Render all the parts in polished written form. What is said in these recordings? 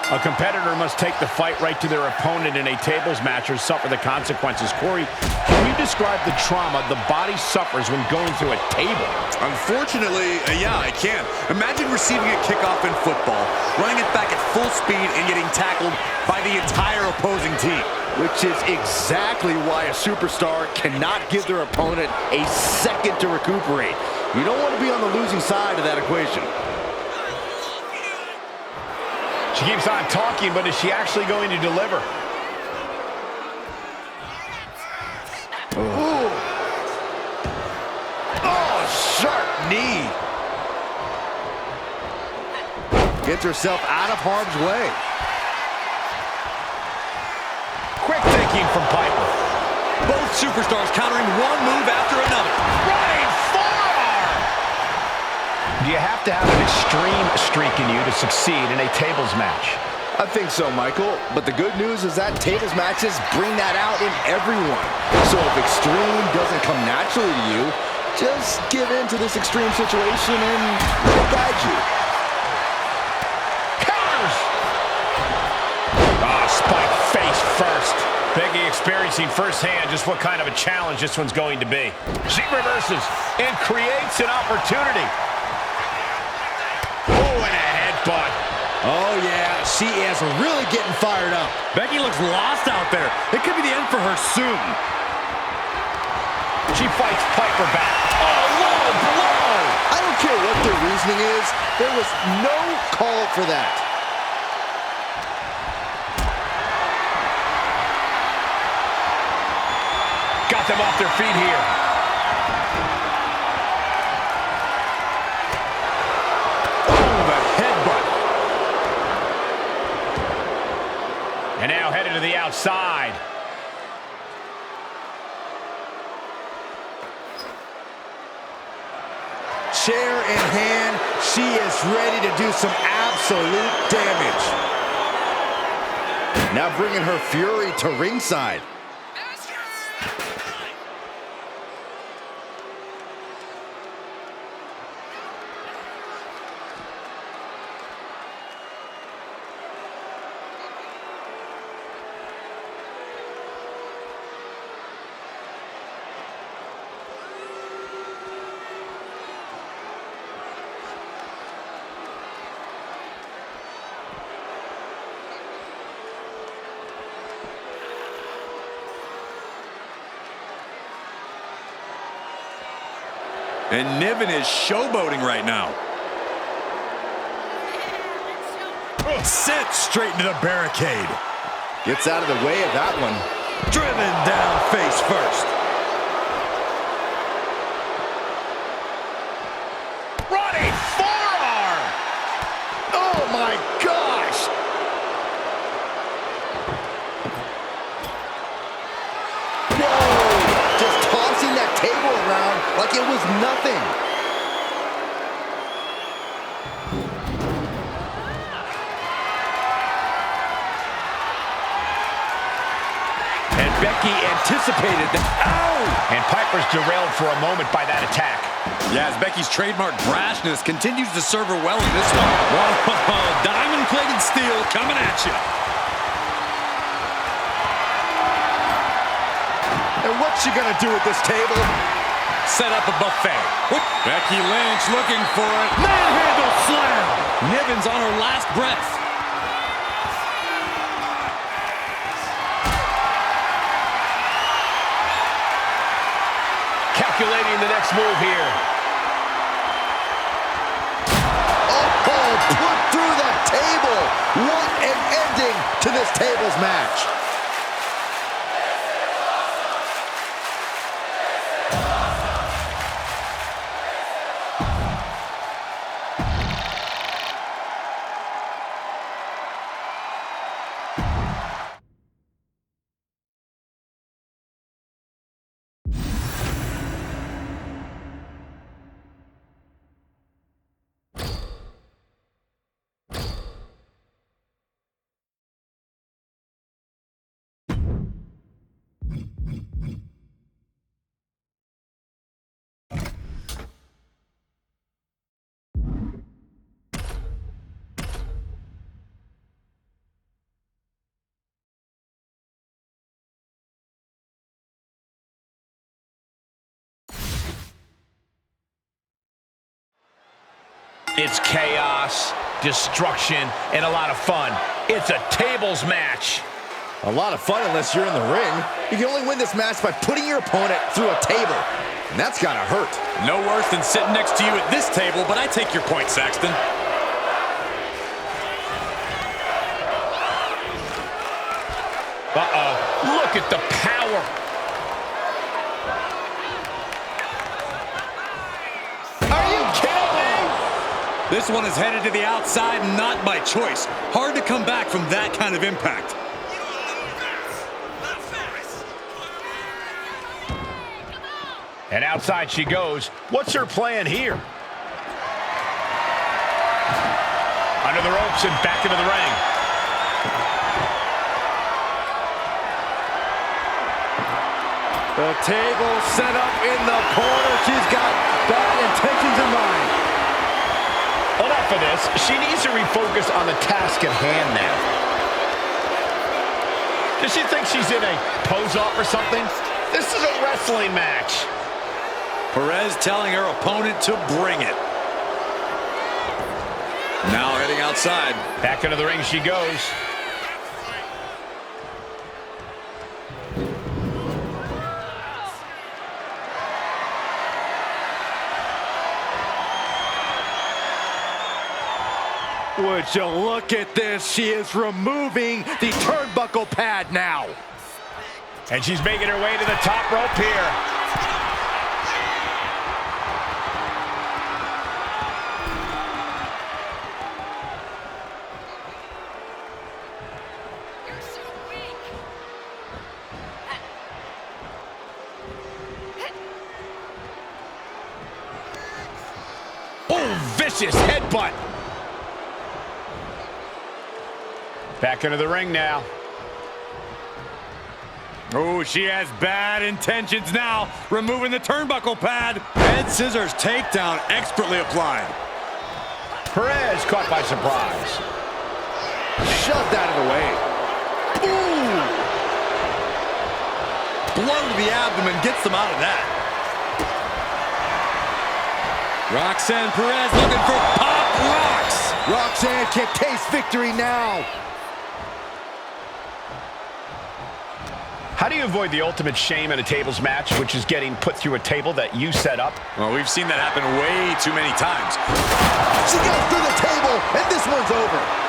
A competitor must take the fight right to their opponent in a tables match or suffer the consequences. Corey, can you describe the trauma the body suffers when going through a table? Unfortunately, yeah, I can. Imagine receiving a kickoff in football, running it back at full speed, and getting tackled by the entire opposing team. Which is exactly why a superstar cannot give their opponent a second to recuperate. You don't want to be on the losing side of that equation. She keeps on talking, but is she actually going to deliver? Ooh. Oh, sharp knee. Gets herself out of harm's way. Quick thinking from Piper. Both superstars countering one move after another. Running forearm! Do you have to have an extreme streak in you to succeed in a tables match? I think so, Michael. But the good news is that tables matches bring that out in everyone. So if extreme doesn't come naturally to you, just give in to this extreme situation and let it guide you. Counters! Ah, spike face first. Becky experiencing firsthand just what kind of a challenge this one's going to be. She reverses and creates an opportunity. Oh, and a headbutt. Oh, yeah, she is really getting fired up. Becky looks lost out there. It could be the end for her soon. She fights Piper back. Oh, low blow! I don't care what their reasoning is. There was no call for that. Got them off their feet here. And now headed to the outside. Chair in hand, she is ready to do some absolute damage. Now bringing her fury to ringside. And Niven is showboating right now. Sits straight into the barricade. Gets out of the way of that one. Driven down face first. Running forearm! Oh my gosh! Whoa! Just tossing that table around like it was nothing. And Becky anticipated that. Ow! And Piper's derailed for a moment by that attack. Yeah, as Becky's trademark brashness continues to serve her well in this one. Whoa, diamond-plated steel coming at you. And what's she gonna do with this table? Set up a buffet. Becky Lynch looking for it. Manhandle slam. Niven's on her last breath. Calculating the next move here. Oh, put through the table. What an ending to this tables match. It's chaos, destruction, and a lot of fun. It's a tables match. A lot of fun unless you're in the ring. You can only win this match by putting your opponent through a table. And that's gotta hurt. No worse than sitting next to you at this table, but I take your point, Saxton. Uh-oh. Look at the power. Are you kidding me? This one is headed to the outside, not by choice. Hard to come back from that kind of impact. And outside she goes. What's her plan here? Under the ropes and back into the ring. The table set up in the corner. She's got bad intentions in mind. Enough of this. She needs to refocus on the task at hand now. Does she think she's in a pose-off or something? This is a wrestling match. Perez telling her opponent to bring it. Now heading outside. Back into the ring she goes. Would you look at this? She is removing the turnbuckle pad now. And she's making her way to the top rope here. Oh, vicious headbutt. Back into the ring now. Oh, she has bad intentions now. Removing the turnbuckle pad. Head scissors takedown expertly applied. Perez caught by surprise. Shoved out of the way. Ooh! Blow to the abdomen gets them out of that. Roxanne Perez looking for pop rocks. Roxanne can taste victory now. How do you avoid the ultimate shame in a tables match, which is getting put through a table that you set up? Well, we've seen that happen way too many times. She goes through the table, and this one's over.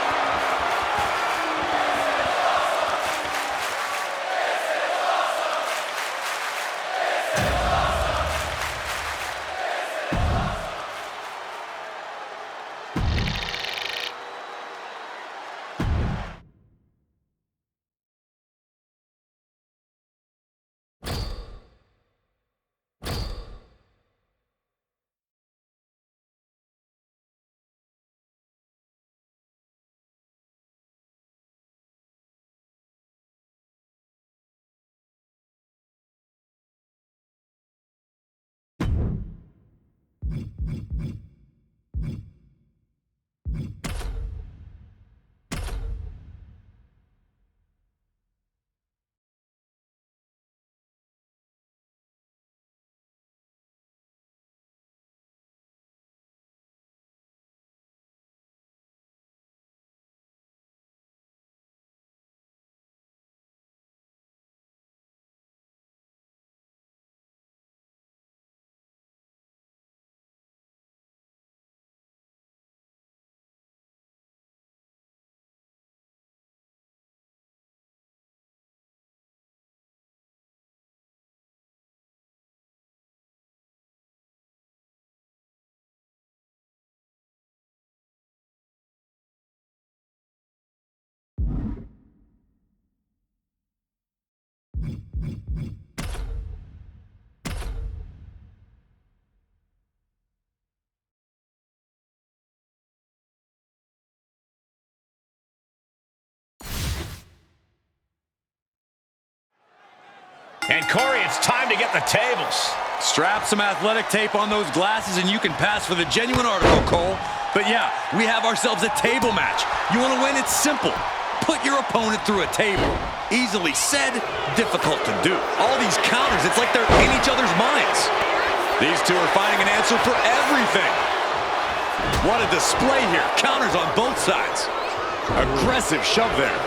And Corey, it's time to get the tables. Strap some athletic tape on those glasses and you can pass for the genuine article, Cole. But yeah, we have ourselves a table match. You want to win? It's simple. Put your opponent through a table. Easily said, difficult to do. All these counters, it's like they're in each other's minds. These two are finding an answer for everything. What a display here. Counters on both sides. Aggressive shove there.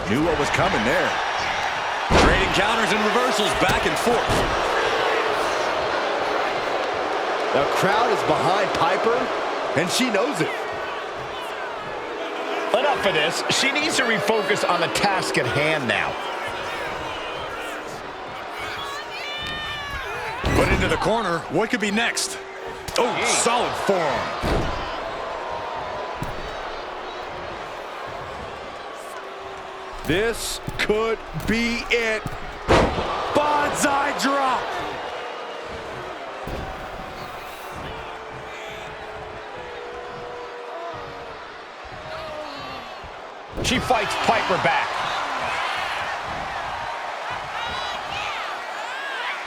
Knew what was coming there. Trading counters and reversals back and forth. The crowd is behind Piper, and she knows it. Enough of this. She needs to refocus on the task at hand now. Put into the corner. What could be next? Oh, solid forearm. This could be it. Bonsai drop. She fights Piper back.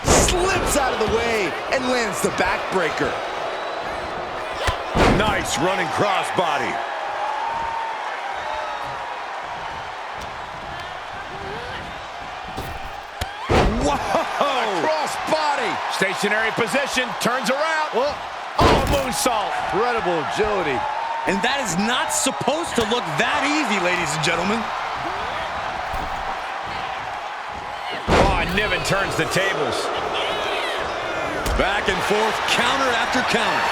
Slips out of the way and lands the backbreaker. Nice running crossbody. Whoa! Crossbody. Stationary position. Turns around. Oh, moonsault. Incredible agility. And that is not supposed to look that easy, ladies and gentlemen. Oh, Niven turns the tables. Back and forth, counter after counter.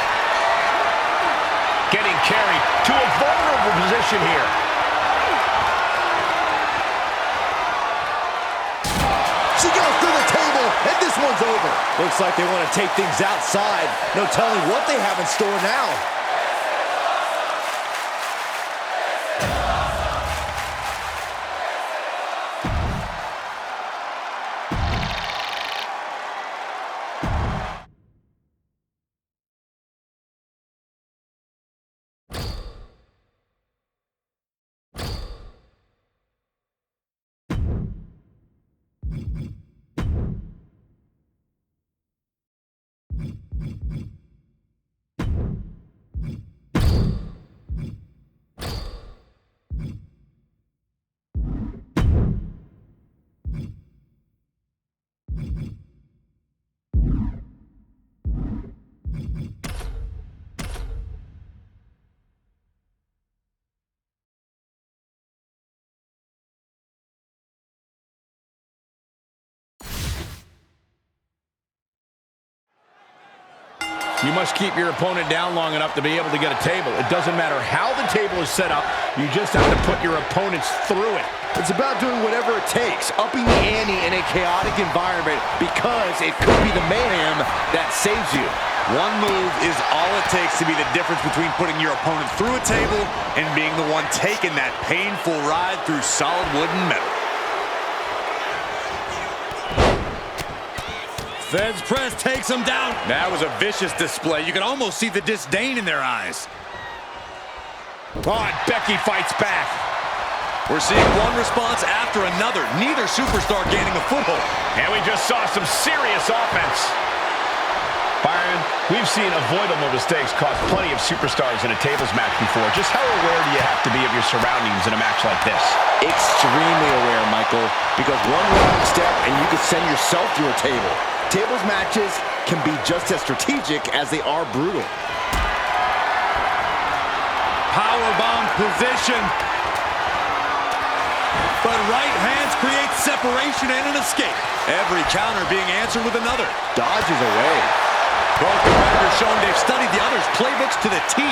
Getting carried to a vulnerable position here. She goes through the table, and this one's over. Looks like they want to take things outside. No telling what they have in store now. You must keep your opponent down long enough to be able to get a table. It doesn't matter how the table is set up. You just have to put your opponents through it. It's about doing whatever it takes, upping the ante in a chaotic environment, because it could be the mayhem that saves you. One move is all it takes to be the difference between putting your opponent through a table and being the one taking that painful ride through solid wood and metal. Feds press takes him down. That was a vicious display. You can almost see the disdain in their eyes. Oh, and Becky fights back. We're seeing one response after another. Neither superstar gaining a foothold. And we just saw some serious offense. Byron, we've seen avoidable mistakes cost plenty of superstars in a tables match before. Just how aware do you have to be of your surroundings in a match like this? Extremely aware, Michael, because one wrong step and you could send yourself through a table. Tables matches can be just as strategic as they are brutal. Powerbomb position. But right hands create separation and an escape. Every counter being answered with another. Dodges away. Both competitors showing they've studied the other's playbooks to the T.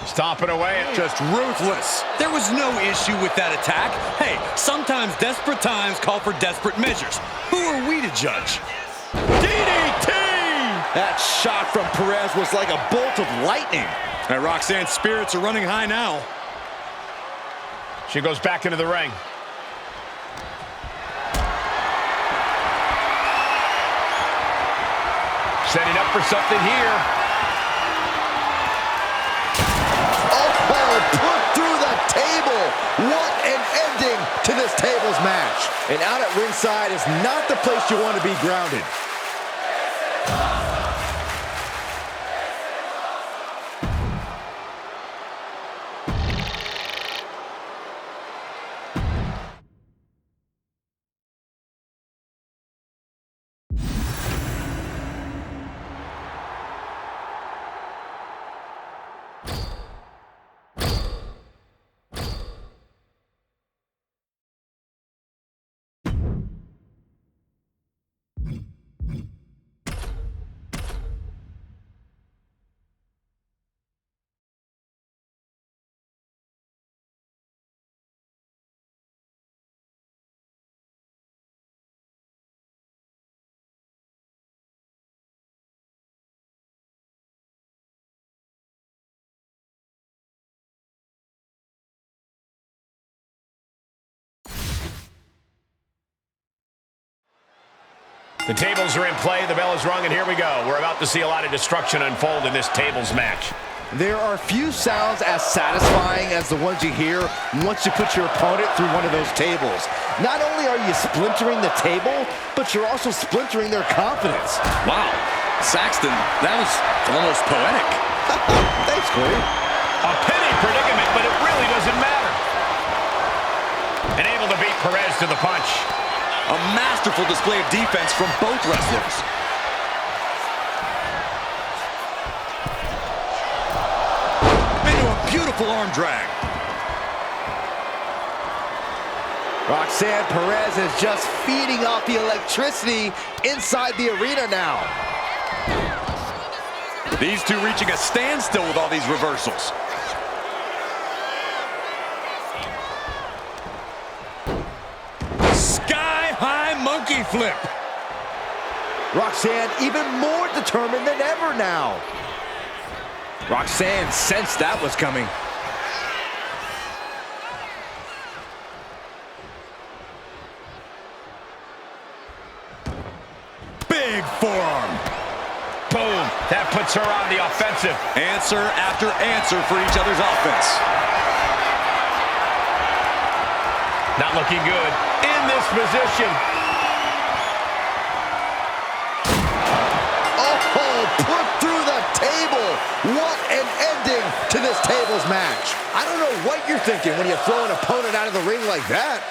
Stomping away. Just ruthless. There was no issue with that attack. Hey, sometimes desperate times call for desperate measures. Who are we to judge? DDT! That shot from Perez was like a bolt of lightning. And Roxanne's spirits are running high now. She goes back into the ring. Setting up for something here. Oh, put through the table. What an ending to this tables match. And out at ringside is not the place you want to be grounded. The tables are in play, the bell is rung, and here we go. We're about to see a lot of destruction unfold in this tables match. There are few sounds as satisfying as the ones you hear once you put your opponent through one of those tables. Not only are you splintering the table, but you're also splintering their confidence. Wow, Saxton, that was almost poetic. Thanks, Corey. A penny predicament, but it really doesn't matter. And able to beat Perez to the punch. A masterful display of defense from both wrestlers. Into a beautiful arm drag. Roxanne Perez is just feeding off the electricity inside the arena now. These two reaching a standstill with all these reversals. Sky-high monkey flip. Roxanne even more determined than ever now. Roxanne sensed that was coming. Big forearm. Boom. That puts her on the offensive. Answer after answer for each other's offense. Not looking good in this position. Oh, put through the table. What an ending to this tables match. I don't know what you're thinking when you throw an opponent out of the ring like that.